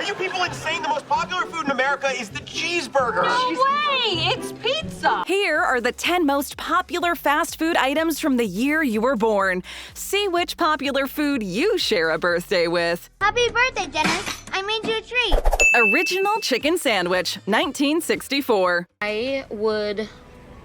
you people insane? The most popular food in America is the cheeseburger. No way! It's pizza! Here are the 10 most popular fast food items from the year you were born. See which popular food you share a birthday with. Happy birthday, Dennis. I made you a treat. Original chicken sandwich, 1964. I would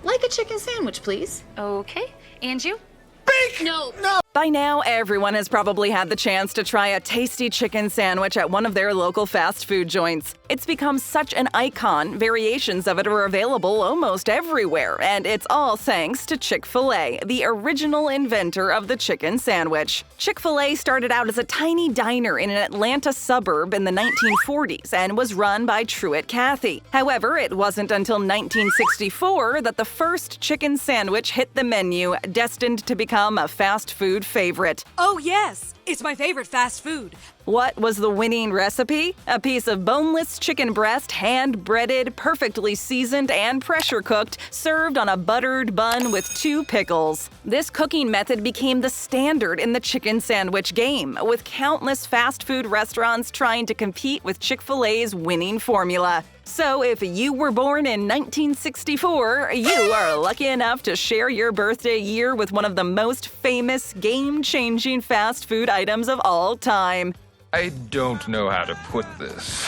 like a chicken sandwich, please. Okay. And you? Bake! No. By now, everyone has probably had the chance to try a tasty chicken sandwich at one of their local fast food joints. It's become such an icon, variations of it are available almost everywhere, and it's all thanks to Chick-fil-A, the original inventor of the chicken sandwich. Chick-fil-A started out as a tiny diner in an Atlanta suburb in the 1940s and was run by Truett Cathy. However, it wasn't until 1964 that the first chicken sandwich hit the menu, destined to become a fast food favorite. Oh yes, it's my favorite fast food. What was the winning recipe? A piece of boneless chicken breast, hand-breaded, perfectly seasoned, and pressure-cooked, served on a buttered bun with 2 pickles. This cooking method became the standard in the chicken sandwich game, with countless fast food restaurants trying to compete with Chick-fil-A's winning formula. So if you were born in 1964, you are lucky enough to share your birthday year with one of the most famous, game-changing fast food items of all time. I don't know how to put this,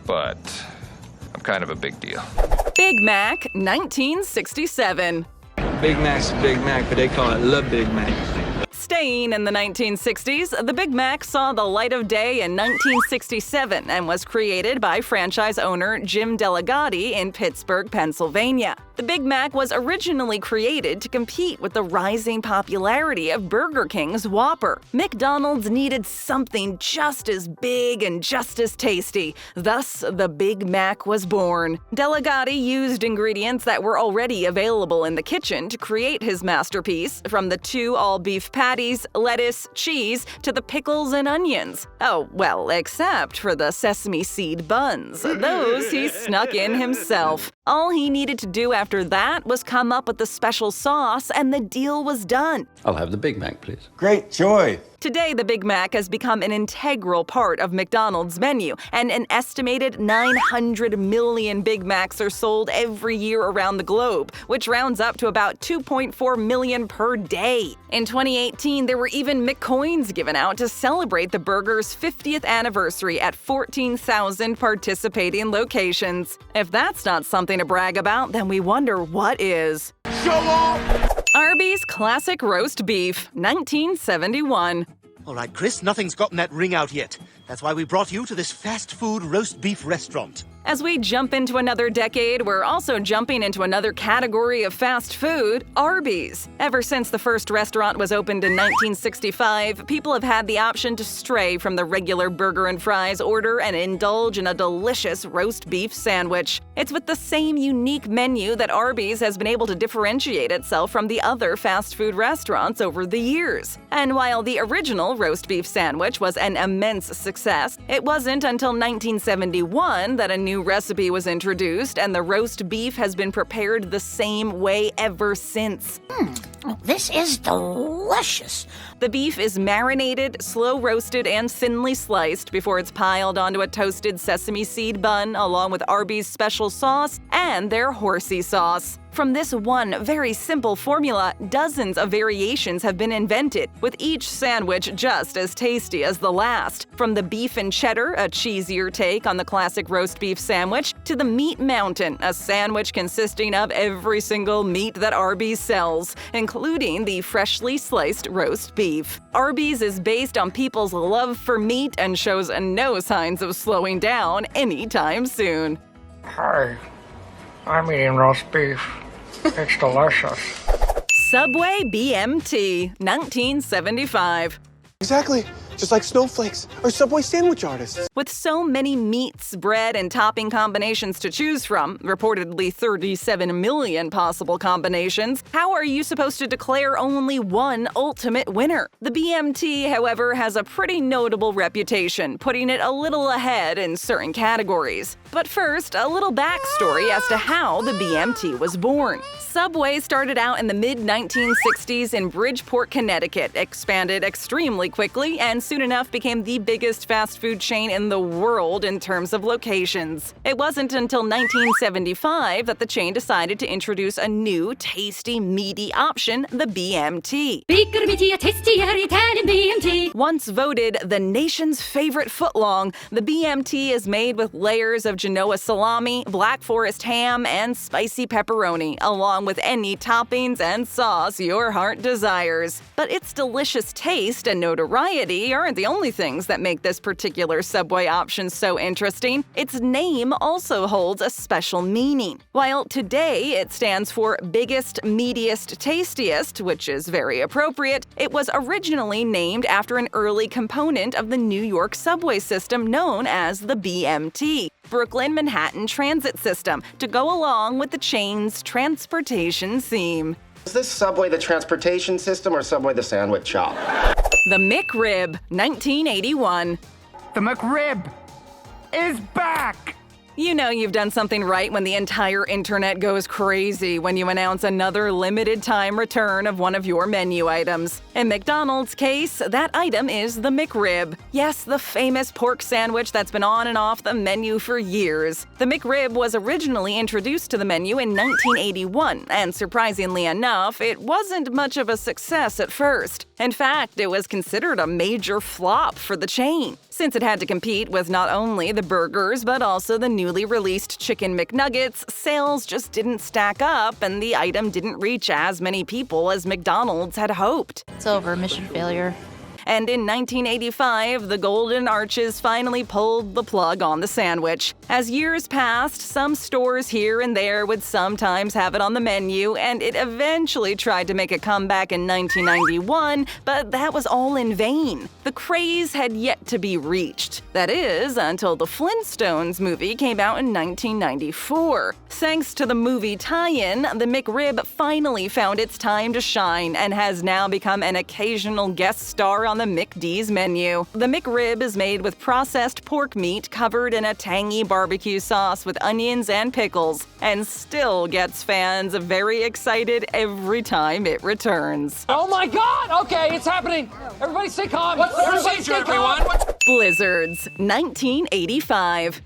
but I'm kind of a big deal. Big Mac, 1967. Big Mac's a Big Mac, but they call it Le Big Mac. Staying in the 1960s, the Big Mac saw the light of day in 1967 and was created by franchise owner Jim Delagatti in Pittsburgh, Pennsylvania. The Big Mac was originally created to compete with the rising popularity of Burger King's Whopper. McDonald's needed something just as big and just as tasty. Thus, the Big Mac was born. Delagatti used ingredients that were already available in the kitchen to create his masterpiece, from the 2 all-beef patties, lettuce, cheese, to the pickles and onions. Oh, well, except for the sesame seed buns. Those he snuck in himself. All he needed to do after that was come up with the special sauce, and the deal was done. I'll have the Big Mac, please. Great joy. Today, the Big Mac has become an integral part of McDonald's menu, and an estimated 900 million Big Macs are sold every year around the globe, which rounds up to about 2.4 million per day. In 2018, there were even McCoins given out to celebrate the burger's 50th anniversary at 14,000 participating locations. If that's not something to brag about, then we wonder what is. Show off! Arby's Classic Roast Beef, 1971. All right, Chris, nothing's gotten that ring out yet. That's why we brought you to this fast food roast beef restaurant. As we jump into another decade, we're also jumping into another category of fast food, Arby's. Ever since the first restaurant was opened in 1965, people have had the option to stray from the regular burger and fries order and indulge in a delicious roast beef sandwich. It's with the same unique menu that Arby's has been able to differentiate itself from the other fast food restaurants over the years. And while the original roast beef sandwich was an immense success, it wasn't until 1971 that a new recipe was introduced, and the roast beef has been prepared the same way ever since. This is delicious. The beef is marinated, slow-roasted, and thinly sliced before it's piled onto a toasted sesame seed bun, along with Arby's special sauce and their horsey sauce. From this one very simple formula, dozens of variations have been invented, with each sandwich just as tasty as the last. From the beef and cheddar, a cheesier take on the classic roast beef sandwich, to the Meat Mountain, a sandwich consisting of every single meat that Arby's sells, including the freshly sliced roast beef. Arby's is based on people's love for meat and shows no signs of slowing down anytime soon. Hi, I'm eating roast beef. It's delicious. Subway BMT, 1975. Exactly. Just like snowflakes or Subway sandwich artists. With so many meats, bread, and topping combinations to choose from, reportedly 37 million possible combinations, how are you supposed to declare only one ultimate winner? The BMT, however, has a pretty notable reputation, putting it a little ahead in certain categories. But first, a little backstory as to how the BMT was born. Subway started out in the mid-1960s in Bridgeport, Connecticut, expanded extremely quickly, and soon enough became the biggest fast food chain in the world in terms of locations. It wasn't until 1975 that the chain decided to introduce a new, tasty, meaty option, the BMT. Bigger, meatier, tastier Italian BMT. Once voted the nation's favorite footlong, the BMT is made with layers of Genoa salami, Black Forest ham, and spicy pepperoni, along with any toppings and sauce your heart desires. But its delicious taste and notoriety aren't the only things that make this particular Subway option so interesting. Its name also holds a special meaning. While today it stands for biggest, meatiest, tastiest, which is very appropriate, it was originally named after an early component of the New York subway system known as the BMT. Brooklyn Manhattan Transit System, to go along with the chain's transportation theme. Is this Subway the transportation system or Subway the sandwich shop? The McRib, 1981. The McRib is back! You know you've done something right when the entire internet goes crazy when you announce another limited-time return of one of your menu items. In McDonald's case, that item is the McRib. Yes, the famous pork sandwich that's been on and off the menu for years. The McRib was originally introduced to the menu in 1981, and surprisingly enough, it wasn't much of a success at first. In fact, it was considered a major flop for the chain, since it had to compete with not only the burgers but also the newly released Chicken McNuggets. Sales just didn't stack up, and the item didn't reach as many people as McDonald's had hoped. It's over, mission failure. And in 1985, the Golden Arches finally pulled the plug on the sandwich. As years passed, some stores here and there would sometimes have it on the menu, and it eventually tried to make a comeback in 1991, but that was all in vain. The craze had yet to be reached. That is, until the Flintstones movie came out in 1994. Thanks to the movie tie-in, the McRib finally found its time to shine and has now become an occasional guest star on the McD's menu. The McRib is made with processed pork meat covered in a tangy barbecue sauce with onions and pickles, and still gets fans very excited every time it returns. Oh my God! Okay, it's happening! Everybody stay calm! What's the procedure, everyone? Blizzards, 1985.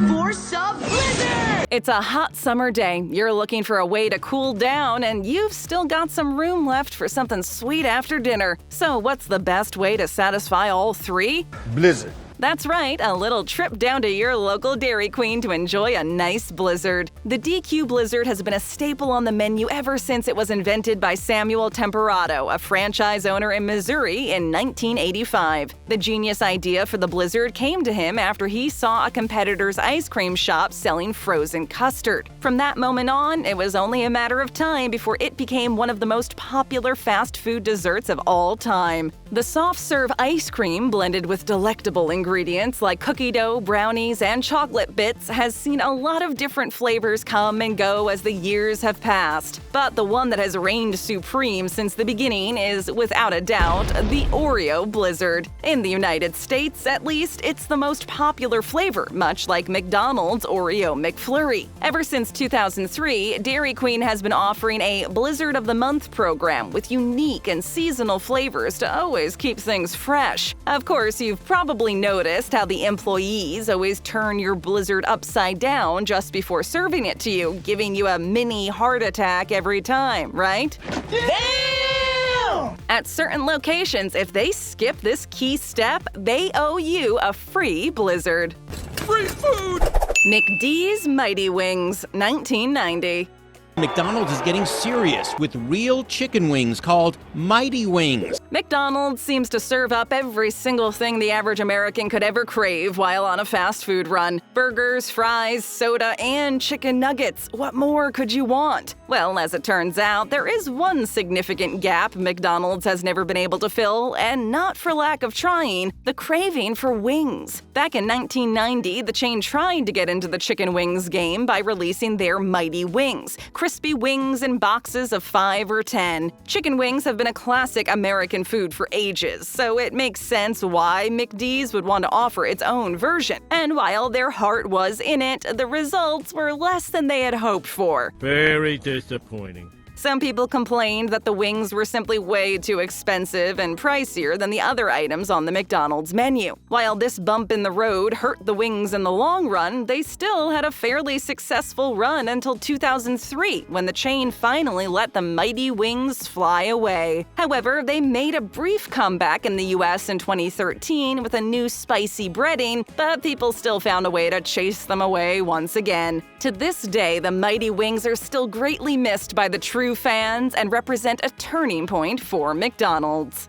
Force of Blizzard! It's a hot summer day. You're looking for a way to cool down, and you've still got some room left for something sweet after dinner. So what's the best way to satisfy all three? Blizzard. That's right, a little trip down to your local Dairy Queen to enjoy a nice Blizzard. The DQ Blizzard has been a staple on the menu ever since it was invented by Samuel Temperato, a franchise owner in Missouri, in 1985. The genius idea for the Blizzard came to him after he saw a competitor's ice cream shop selling frozen custard. From that moment on, it was only a matter of time before it became one of the most popular fast food desserts of all time. The soft-serve ice cream, blended with delectable ingredients like cookie dough, brownies, and chocolate bits, has seen a lot of different flavors come and go as the years have passed. But the one that has reigned supreme since the beginning is, without a doubt, the Oreo Blizzard. In the United States, at least, it's the most popular flavor, much like McDonald's Oreo McFlurry. Ever since 2003, Dairy Queen has been offering a Blizzard of the Month program with unique and seasonal flavors to always keep things fresh. Of course, you've probably noticed how the employees always turn your Blizzard upside down just before serving it to you, giving you a mini heart attack every time, right? Damn! At certain locations, if they skip this key step, they owe you a free Blizzard. Free food! McD's Mighty Wings, 1990. McDonald's is getting serious with real chicken wings called Mighty Wings. McDonald's seems to serve up every single thing the average American could ever crave while on a fast food run. Burgers, fries, soda, and chicken nuggets. What more could you want? Well, as it turns out, there is one significant gap McDonald's has never been able to fill, and not for lack of trying: the craving for wings. Back in 1990, the chain tried to get into the chicken wings game by releasing their Mighty Wings. crispy wings in boxes of 5 or 10. Chicken wings have been a classic American food for ages, so it makes sense why McD's would want to offer its own version. And while their heart was in it, the results were less than they had hoped for. Very disappointing. Some people complained that the wings were simply way too expensive and pricier than the other items on the McDonald's menu. While this bump in the road hurt the wings in the long run, they still had a fairly successful run until 2003, when the chain finally let the mighty wings fly away. However, they made a brief comeback in the US in 2013 with a new spicy breading, but people still found a way to chase them away once again. To this day, the mighty wings are still greatly missed by the true fans and represent a turning point for McDonald's.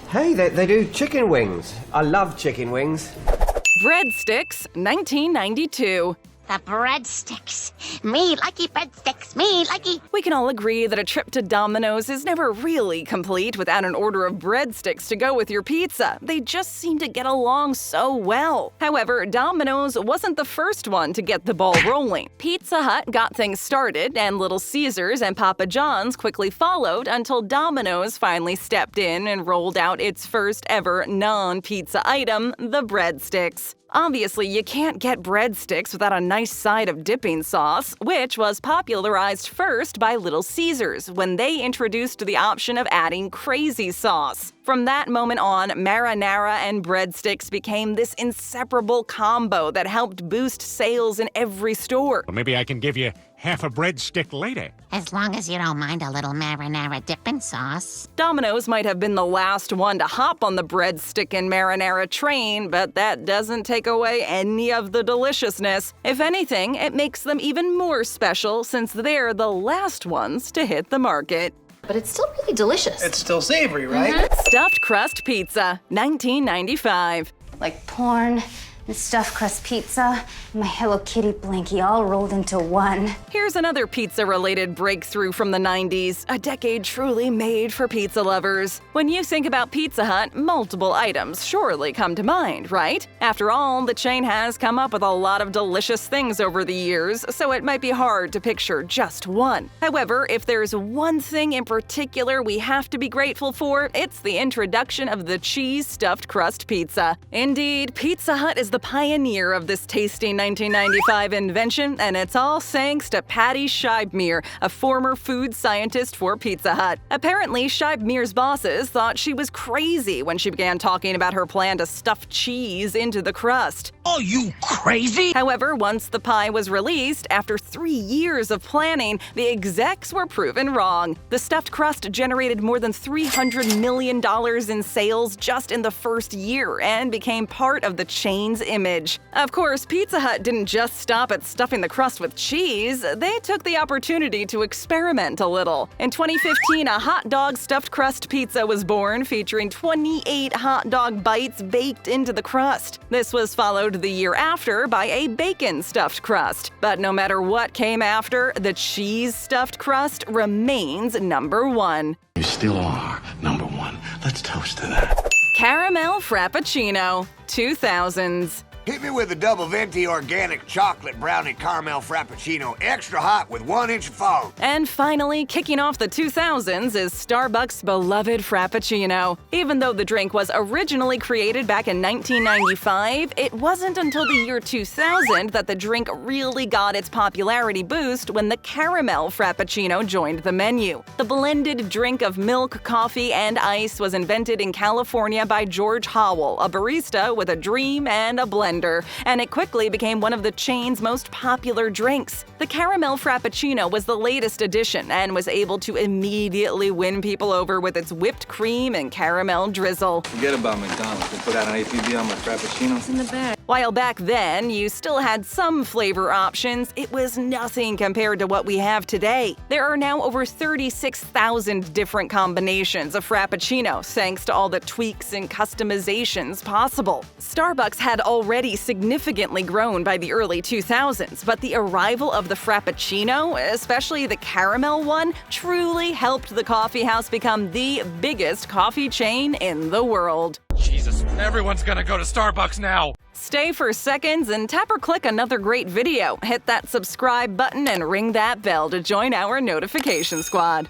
Hey, they do chicken wings. I love chicken wings. Breadsticks, 1992. The breadsticks. Me likey breadsticks. Me likey. We can all agree that a trip to Domino's is never really complete without an order of breadsticks to go with your pizza. They just seem to get along so well. However, Domino's wasn't the first one to get the ball rolling. Pizza Hut got things started, and Little Caesars and Papa John's quickly followed until Domino's finally stepped in and rolled out its first ever non-pizza item, the breadsticks. Obviously, you can't get breadsticks without a nice side of dipping sauce, which was popularized first by Little Caesars when they introduced the option of adding crazy sauce. From that moment on, marinara and breadsticks became this inseparable combo that helped boost sales in every store. Well, maybe I can give you half a breadstick later. As long as you don't mind a little marinara dipping sauce. Domino's might have been the last one to hop on the breadstick and marinara train, but that doesn't take away any of the deliciousness. If anything, it makes them even more special since they're the last ones to hit the market. But it's still really delicious. It's still savory, right? Stuffed crust pizza, 1995. Like porn and stuffed crust pizza and my Hello Kitty blankie all rolled into one. Here's another pizza-related breakthrough from the 90s, a decade truly made for pizza lovers. When you think about Pizza Hut, multiple items surely come to mind, right? After all, the chain has come up with a lot of delicious things over the years, so it might be hard to picture just one. However, if there's one thing in particular we have to be grateful for, it's the introduction of the cheese stuffed crust pizza. Indeed, Pizza Hut is the pioneer of this tasty 1995 invention, and it's all thanks to Patty Scheibmeer, a former food scientist for Pizza Hut. Apparently, Scheibmeer's bosses thought she was crazy when she began talking about her plan to stuff cheese into the crust. Are you crazy? However, once the pie was released, after 3 years of planning, the execs were proven wrong. The stuffed crust generated more than $300 million in sales just in the first year and became part of the chain's image. Of course, Pizza Hut didn't just stop at stuffing the crust with cheese. They took the opportunity to experiment a little. In 2015, a hot dog stuffed crust pizza was born, featuring 28 hot dog bites baked into the crust. This was followed the year after by a bacon stuffed crust. But no matter what came after, the cheese stuffed crust remains number one. You still are number one. Let's toast to that. Caramel Frappuccino, 2000s. Hit me with a double venti organic chocolate brownie caramel frappuccino, extra hot with 1 inch of foam. And finally, kicking off the 2000s is Starbucks' beloved Frappuccino. Even though the drink was originally created back in 1995, it wasn't until the year 2000 that the drink really got its popularity boost when the caramel Frappuccino joined the menu. The blended drink of milk, coffee, and ice was invented in California by George Howell, a barista with a dream and a blender, and it quickly became one of the chain's most popular drinks. The caramel Frappuccino was the latest addition and was able to immediately win people over with its whipped cream and caramel drizzle. Forget about McDonald's. They put out an APB on my Frappuccino. It's in the bag. While back then you still had some flavor options, it was nothing compared to what we have today. There are now over 36,000 different combinations of Frappuccino, thanks to all the tweaks and customizations possible. Starbucks had already significantly grown by the early 2000s, but the arrival of the Frappuccino, especially the caramel one, truly helped the coffee house become the biggest coffee chain in the world. Jesus, everyone's gonna go to Starbucks now. Stay for seconds and tap or click another great video. Hit that subscribe button and ring that bell to join our notification squad.